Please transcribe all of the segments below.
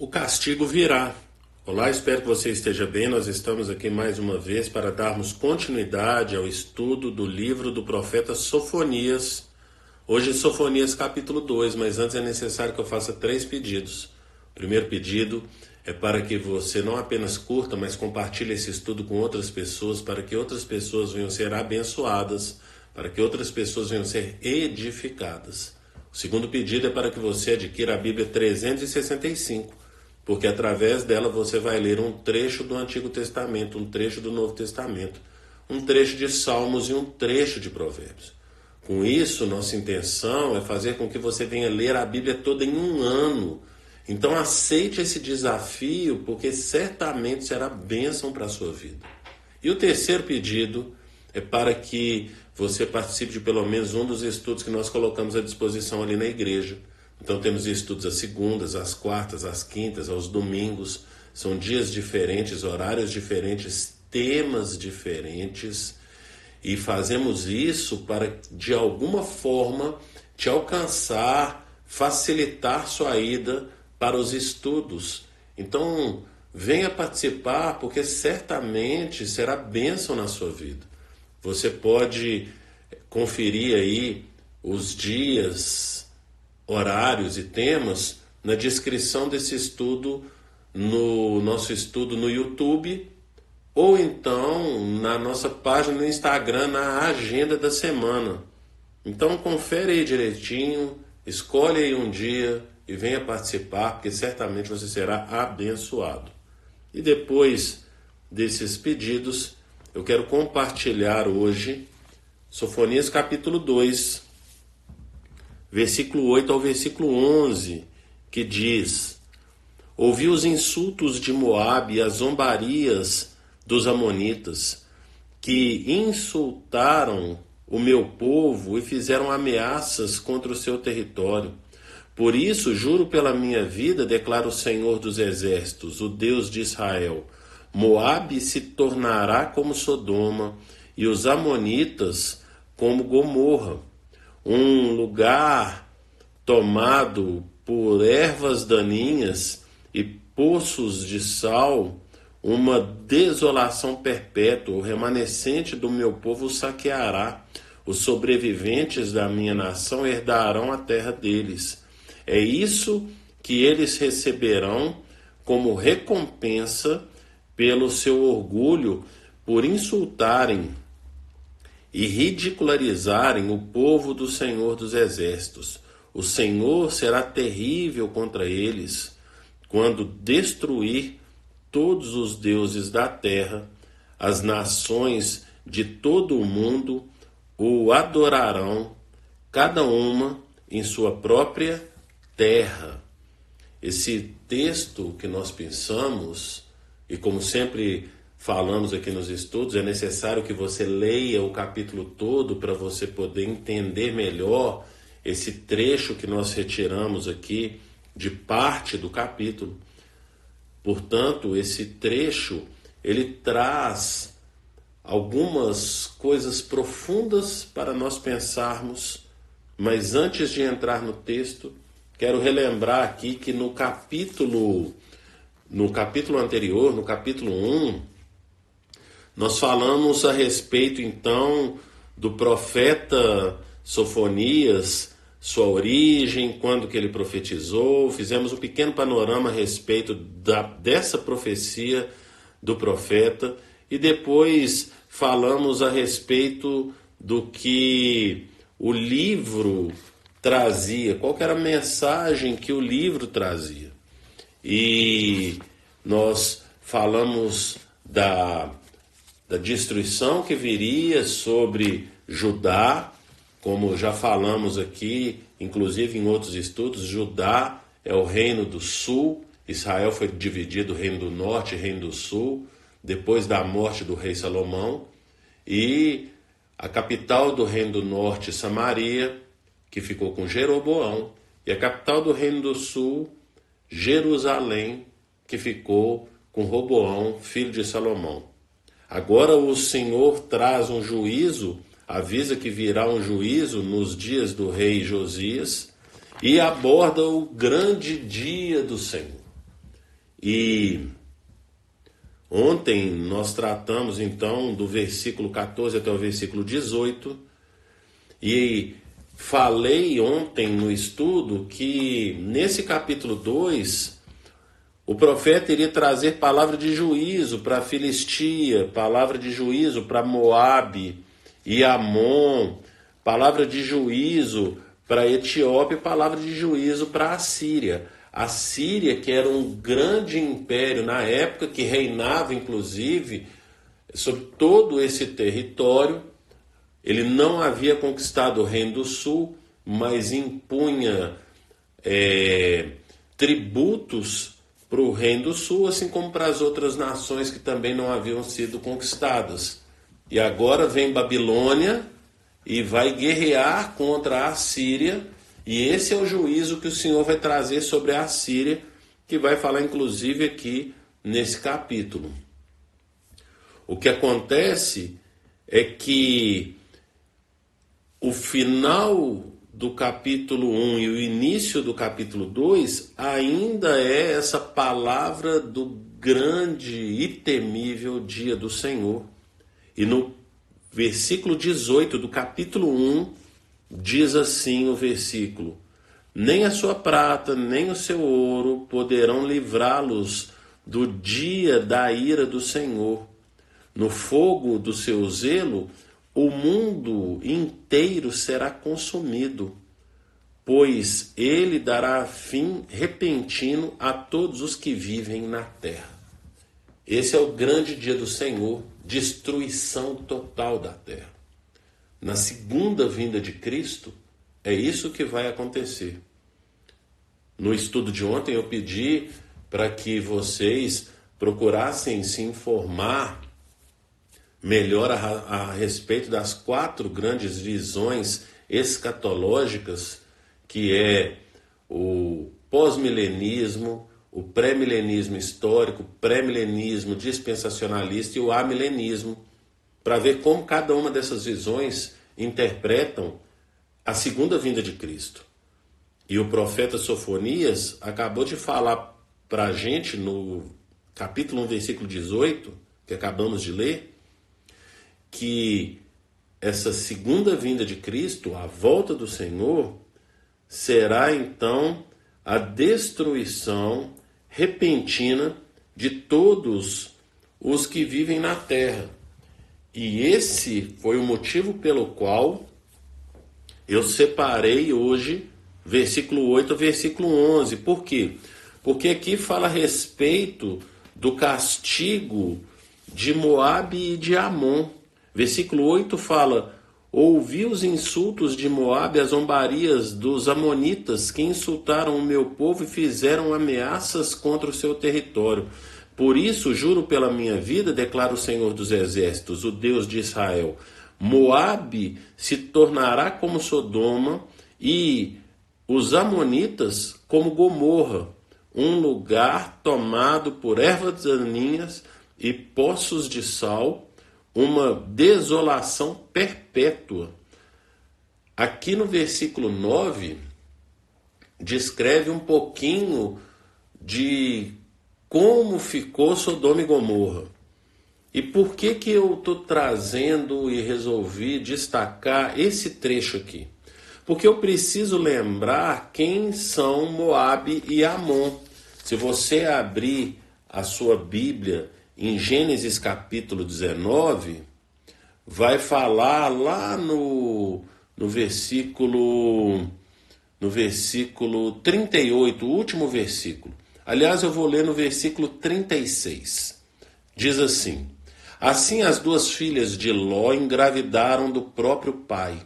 O castigo virá. Olá, espero que você esteja bem. Nós estamos aqui mais uma vez para darmos continuidade ao estudo do livro do profeta Sofonias. Hoje Sofonias capítulo 2, mas antes é necessário que eu faça 3 pedidos. O primeiro pedido é para que você não apenas curta, mas compartilhe esse estudo com outras pessoas, para que outras pessoas venham ser abençoadas, para que outras pessoas venham ser edificadas. O segundo pedido é para que você adquira a Bíblia 365, porque através dela você vai ler um trecho do Antigo Testamento, um trecho do Novo Testamento, um trecho de Salmos e um trecho de Provérbios. Com isso, nossa intenção é fazer com que você venha ler a Bíblia toda em um ano. Então aceite esse desafio, porque certamente será bênção para a sua vida. E o terceiro pedido é para que você participe de pelo menos um dos estudos que nós colocamos à disposição ali na igreja. Então temos estudos às segundas, às quartas, às quintas, aos domingos. São dias diferentes, horários diferentes, temas diferentes. E fazemos isso para, de alguma forma, te alcançar, facilitar sua ida para os estudos. Então, venha participar, porque certamente será bênção na sua vida. Você pode conferir aí os dias, horários e temas na descrição desse estudo, no nosso estudo no YouTube, ou então na nossa página no Instagram, na agenda da semana. Então confere aí direitinho, escolhe aí um dia e venha participar, porque certamente você será abençoado. E depois desses pedidos, eu quero compartilhar hoje Sofonias capítulo 2, versículo 8 ao versículo 11, que diz: Ouvi os insultos de Moabe e as zombarias dos amonitas, que insultaram o meu povo e fizeram ameaças contra o seu território. Por isso, juro pela minha vida, declara o Senhor dos Exércitos, o Deus de Israel, Moabe se tornará como Sodoma e os amonitas como Gomorra, um lugar tomado por ervas daninhas e poços de sal, uma desolação perpétua. O remanescente do meu povo saqueará, os sobreviventes da minha nação herdarão a terra deles. É isso que eles receberão como recompensa pelo seu orgulho, por insultarem e ridicularizarem o povo do Senhor dos Exércitos. O Senhor será terrível contra eles quando destruir todos os deuses da terra. As nações de todo o mundo o adorarão, cada uma em sua própria terra. Esse texto que nós pensamos, e como sempre falamos aqui nos estudos, é necessário que você leia o capítulo todo para você poder entender melhor esse trecho que nós retiramos aqui de parte do capítulo. Portanto, esse trecho, ele traz algumas coisas profundas para nós pensarmos, mas antes de entrar no texto, quero relembrar aqui que no capítulo anterior, no capítulo 1, nós falamos a respeito, então, do profeta Sofonias, sua origem, quando que ele profetizou. Fizemos um pequeno panorama a respeito dessa profecia do profeta. E depois falamos a respeito do que o livro trazia, qual que era a mensagem que o livro trazia. E nós falamos da destruição que viria sobre Judá, como já falamos aqui, inclusive em outros estudos. Judá é o reino do sul, Israel foi dividido, reino do norte e reino do sul, depois da morte do rei Salomão, e a capital do reino do norte, Samaria, que ficou com Jeroboão, e a capital do reino do sul, Jerusalém, que ficou com Roboão, filho de Salomão. Agora o Senhor traz um juízo, avisa que virá um juízo nos dias do rei Josias, e aborda o grande dia do Senhor. E ontem nós tratamos então do versículo 14 até o versículo 18, e falei ontem no estudo que nesse capítulo 2 o profeta iria trazer palavra de juízo para a Filistia, palavra de juízo para Moabe e Amon, palavra de juízo para a Etiópia e palavra de juízo para a Síria. A Síria, que era um grande império na época, que reinava inclusive sobre todo esse território. Ele não havia conquistado o Reino do Sul, mas impunha tributos para o Reino do Sul, assim como para as outras nações que também não haviam sido conquistadas. E agora vem Babilônia e vai guerrear contra a Síria, e esse é o juízo que o Senhor vai trazer sobre a Síria, que vai falar inclusive aqui nesse capítulo. O que acontece é que o final do capítulo 1 e o início do capítulo 2 ainda é essa palavra do grande e temível dia do Senhor. E no versículo 18 do capítulo 1, diz assim o versículo: nem a sua prata, nem o seu ouro poderão livrá-los do dia da ira do Senhor. No fogo do seu zelo, o mundo inteiro será consumido, pois ele dará fim repentino a todos os que vivem na terra. Esse é o grande dia do Senhor, destruição total da terra. Na segunda vinda de Cristo, é isso que vai acontecer. No estudo de ontem eu pedi para que vocês procurassem se informar melhor a respeito das 4 grandes visões escatológicas, que é o pós-milenismo, o pré-milenismo histórico, o pré-milenismo dispensacionalista e o amilenismo, para ver como cada uma dessas visões interpretam a segunda vinda de Cristo. E o profeta Sofonias acabou de falar para a gente no capítulo 1, versículo 18, que acabamos de ler, que essa segunda vinda de Cristo, a volta do Senhor, será então a destruição repentina de todos os que vivem na terra. E esse foi o motivo pelo qual eu separei hoje versículo 8 ao versículo 11. Por quê? Porque aqui fala a respeito do castigo de Moabe e de Amon. Versículo 8 fala: ouvi os insultos de Moabe, as zombarias dos amonitas, que insultaram o meu povo e fizeram ameaças contra o seu território. Por isso, juro pela minha vida, declara o Senhor dos Exércitos, o Deus de Israel, Moabe se tornará como Sodoma e os amonitas como Gomorra, um lugar tomado por ervas daninhas e poços de sal, uma desolação perpétua. Aqui no versículo 9, descreve um pouquinho de como ficou Sodoma e Gomorra. E por que eu estou trazendo e resolvi destacar esse trecho aqui? Porque eu preciso lembrar quem são Moabe e Amon. Se você abrir a sua Bíblia em Gênesis capítulo 19, vai falar lá no versículo 38, o último versículo. Aliás, eu vou ler no versículo 36. Diz assim: assim as 2 filhas de Ló engravidaram do próprio pai.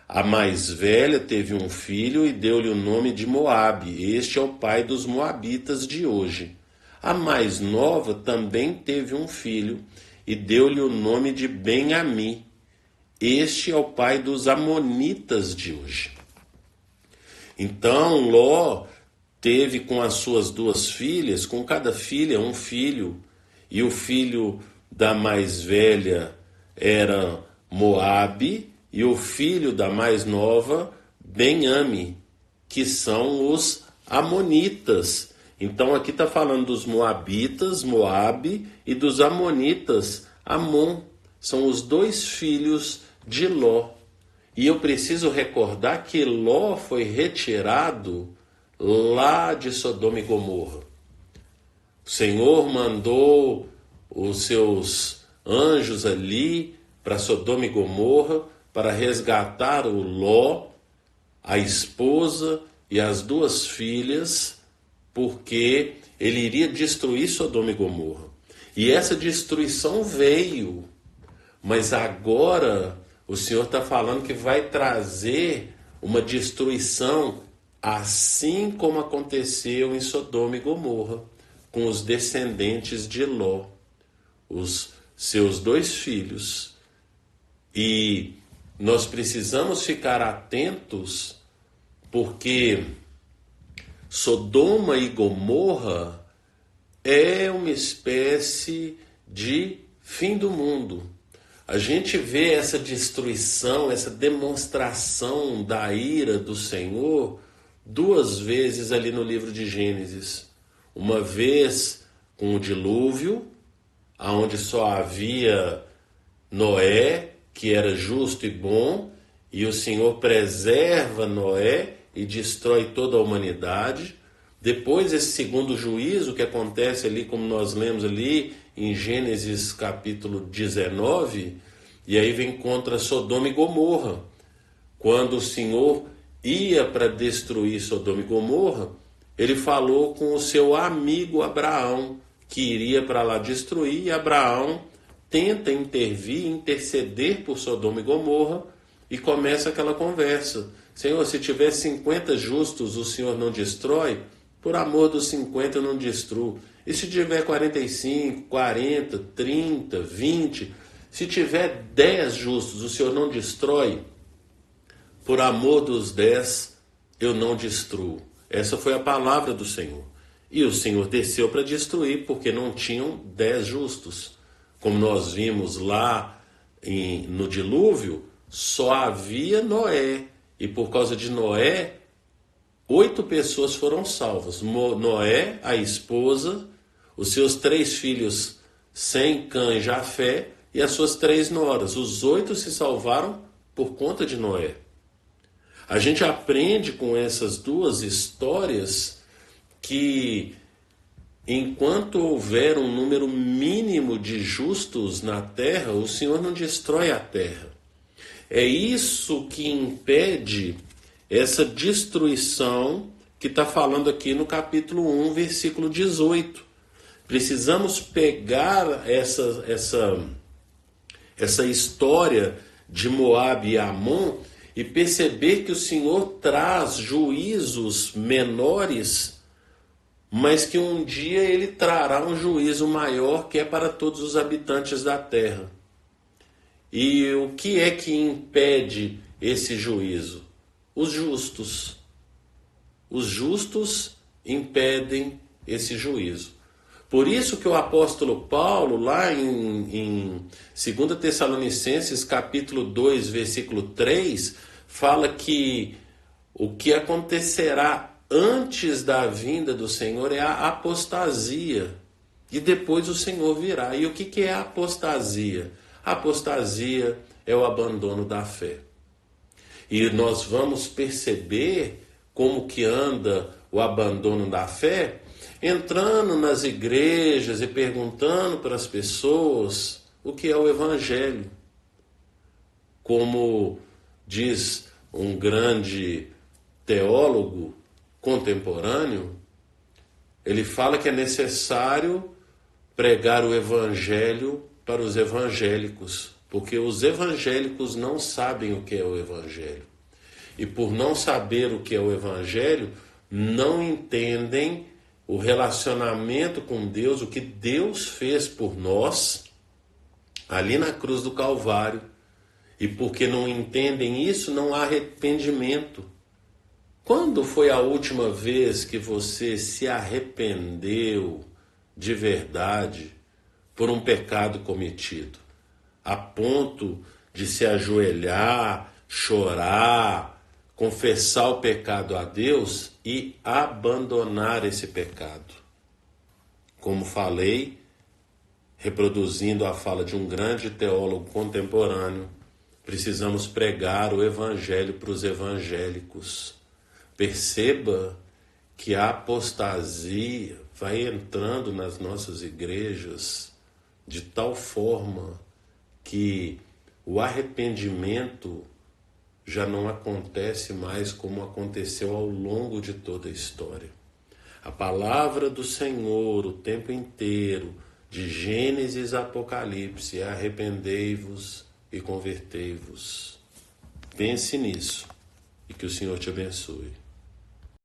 A mais velha teve um filho e deu-lhe o nome de Moabe. Este é o pai dos moabitas de hoje. A mais nova também teve um filho e deu-lhe o nome de Ben-Ami. Este é o pai dos amonitas de hoje. Então Ló teve com as suas 2 filhas, com cada filha um filho, e o filho da mais velha era Moabe, e o filho da mais nova, Ben-Ami, que são os amonitas. Então aqui está falando dos moabitas, Moabe, e dos amonitas, Amon. São os dois filhos de Ló. E eu preciso recordar que Ló foi retirado lá de Sodoma e Gomorra. O Senhor mandou os seus anjos ali para Sodoma e Gomorra para resgatar o Ló, a esposa e as duas filhas, porque ele iria destruir Sodoma e Gomorra. E essa destruição veio, mas agora o Senhor está falando que vai trazer uma destruição assim como aconteceu em Sodoma e Gomorra, com os descendentes de Ló, os seus dois filhos. E nós precisamos ficar atentos, porque Sodoma e Gomorra é uma espécie de fim do mundo. A gente vê essa destruição, essa demonstração da ira do Senhor duas vezes ali no livro de Gênesis. Uma vez com o dilúvio, onde só havia Noé, que era justo e bom, e o Senhor preserva Noé e destrói toda a humanidade. Depois esse segundo juízo que acontece ali, como nós lemos ali em Gênesis capítulo 19, e aí vem contra Sodoma e Gomorra. Quando o Senhor ia para destruir Sodoma e Gomorra, ele falou com o seu amigo Abraão, que iria para lá destruir, e Abraão tenta intervir, interceder por Sodoma e Gomorra, e começa aquela conversa. Senhor, se tiver 50 justos, o Senhor não destrói? Por amor dos 50 eu não destruo. E se tiver 45, 40, 30, 20, se tiver 10 justos, o Senhor não destrói? Por amor dos 10 eu não destruo. Essa foi a palavra do Senhor. E o Senhor desceu para destruir, porque não tinham 10 justos. Como nós vimos lá no dilúvio, só havia Noé. E por causa de Noé, 8 pessoas foram salvas. Noé, a esposa, os seus 3 filhos, Sem, Cã e Jafé, e as suas 3 noras. Os 8 se salvaram por conta de Noé. A gente aprende com essas duas histórias que enquanto houver um número mínimo de justos na terra, o Senhor não destrói a terra. É isso que impede essa destruição que está falando aqui no capítulo 1, versículo 18. Precisamos pegar essa história de Moabe e Amon e perceber que o Senhor traz juízos menores, mas que um dia ele trará um juízo maior, que é para todos os habitantes da terra. E o que é que impede esse juízo? Os justos. Os justos impedem esse juízo. Por isso que o apóstolo Paulo, lá em 2 Tessalonicenses, capítulo 2, versículo 3, fala que o que acontecerá antes da vinda do Senhor é a apostasia. E depois o Senhor virá. E o que é a apostasia? A apostasia é o abandono da fé. E nós vamos perceber como que anda o abandono da fé, entrando nas igrejas e perguntando para as pessoas o que é o Evangelho. Como diz um grande teólogo contemporâneo, ele fala que é necessário pregar o Evangelho para os evangélicos, porque os evangélicos não sabem o que é o Evangelho. E por não saber o que é o Evangelho, não entendem o relacionamento com Deus, o que Deus fez por nós, ali na cruz do Calvário. E porque não entendem isso, não há arrependimento. Quando foi a última vez que você se arrependeu de verdade por um pecado cometido, a ponto de se ajoelhar, chorar, confessar o pecado a Deus e abandonar esse pecado. Como falei, reproduzindo a fala de um grande teólogo contemporâneo, precisamos pregar o evangelho para os evangélicos. Perceba que a apostasia vai entrando nas nossas igrejas de tal forma que o arrependimento já não acontece mais como aconteceu ao longo de toda a história. A palavra do Senhor o tempo inteiro, de Gênesis a Apocalipse, é arrependei-vos e convertei-vos. Pense nisso e que o Senhor te abençoe.